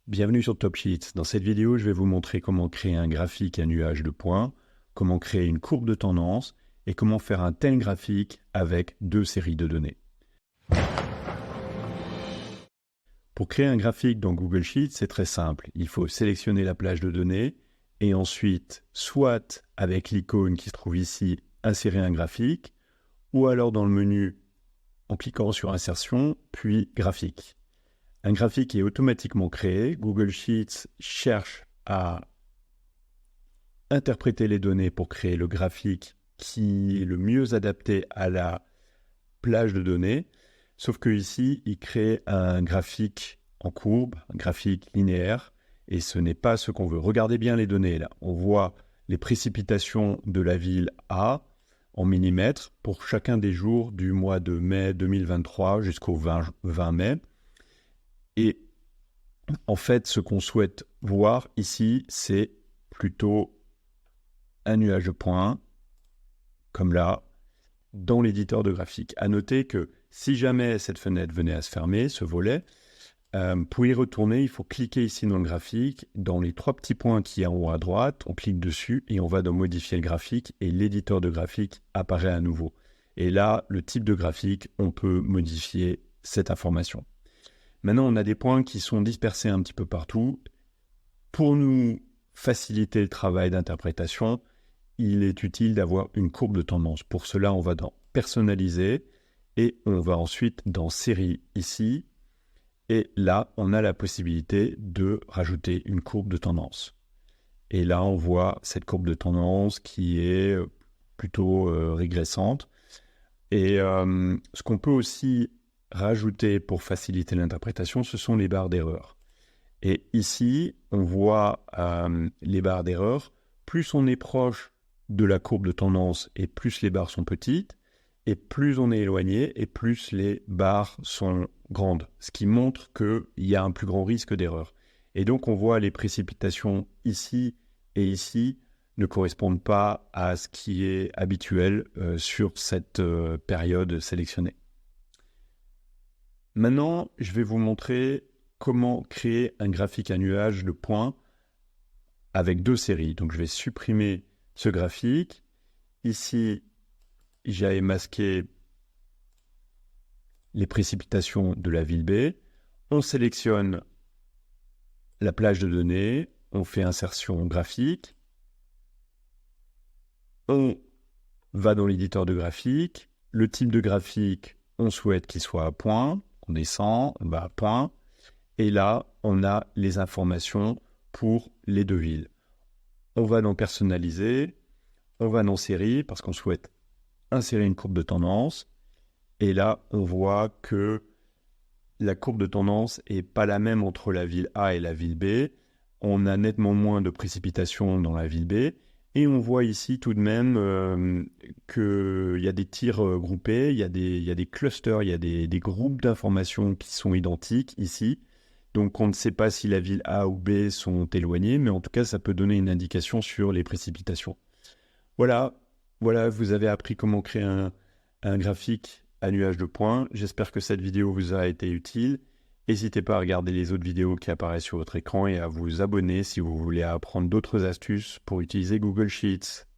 Bienvenue sur Top Sheets. Dans cette vidéo, je vais vous montrer comment créer un graphique à nuage de points, comment créer une courbe de tendance et comment faire un tel graphique avec deux séries de données. Pour créer un graphique dans Google Sheets, c'est très simple. Il faut sélectionner la plage de données et ensuite, soit avec l'icône qui se trouve ici, insérer un graphique, ou alors dans le menu en cliquant sur Insertion, puis Graphique. Un graphique est automatiquement créé. Google Sheets cherche à interpréter les données pour créer le graphique qui est le mieux adapté à la plage de données. Sauf que ici, il crée un graphique en courbe, un graphique linéaire, et ce n'est pas ce qu'on veut. Regardez bien les données là. On voit les précipitations de la ville A en millimètres pour chacun des jours du mois de mai 2023 jusqu'au 20 mai. Et en fait, ce qu'on souhaite voir ici, c'est plutôt un nuage de points, comme là, dans l'éditeur de graphique. À noter que si jamais cette fenêtre venait à se fermer, ce volet, pour y retourner, il faut cliquer ici dans le graphique, dans les trois petits points qui sont en haut à droite, on clique dessus et on va dans modifier le graphique et l'éditeur de graphique apparaît à nouveau. Et là, le type de graphique, on peut modifier cette information. Maintenant, on a des points qui sont dispersés un petit peu partout. Pour nous faciliter le travail d'interprétation, il est utile d'avoir une courbe de tendance. Pour cela, on va dans Personnaliser et on va ensuite dans Série ici. Et là, on a la possibilité de rajouter une courbe de tendance. Et là, on voit cette courbe de tendance qui est plutôt régressante. Et ce qu'on peut aussi rajouter pour faciliter l'interprétation, ce sont les barres d'erreur. Et ici, on voit les barres d'erreur. Plus on est proche de la courbe de tendance et plus les barres sont petites, et plus on est éloigné et plus les barres sont grandes, ce qui montre qu'il y a un plus grand risque d'erreur. Et donc on voit les précipitations ici et ici ne correspondent pas à ce qui est habituel sur cette période sélectionnée. Maintenant, je vais vous montrer comment créer un graphique à nuage de points avec deux séries. Donc je vais supprimer ce graphique. Ici, j'ai masqué les précipitations de la ville B. On sélectionne la plage de données, on fait insertion graphique, on va dans l'éditeur de graphique, le type de graphique, on souhaite qu'il soit à point, on descend, on va à point, et là, on a les informations pour les deux villes. On va dans Personnaliser, on va dans Série, parce qu'on souhaite insérer une courbe de tendance, et là, on voit que la courbe de tendance n'est pas la même entre la ville A et la ville B. On a nettement moins de précipitations dans la ville B, et on voit ici tout de même qu'il y a des tirs groupés, il y a des clusters, il y a des groupes d'informations qui sont identiques ici. Donc on ne sait pas si la ville A ou B sont éloignées, mais en tout cas, ça peut donner une indication sur les précipitations. Voilà, vous avez appris comment créer un graphique à nuage de points. J'espère que cette vidéo vous a été utile. N'hésitez pas à regarder les autres vidéos qui apparaissent sur votre écran et à vous abonner si vous voulez apprendre d'autres astuces pour utiliser Google Sheets.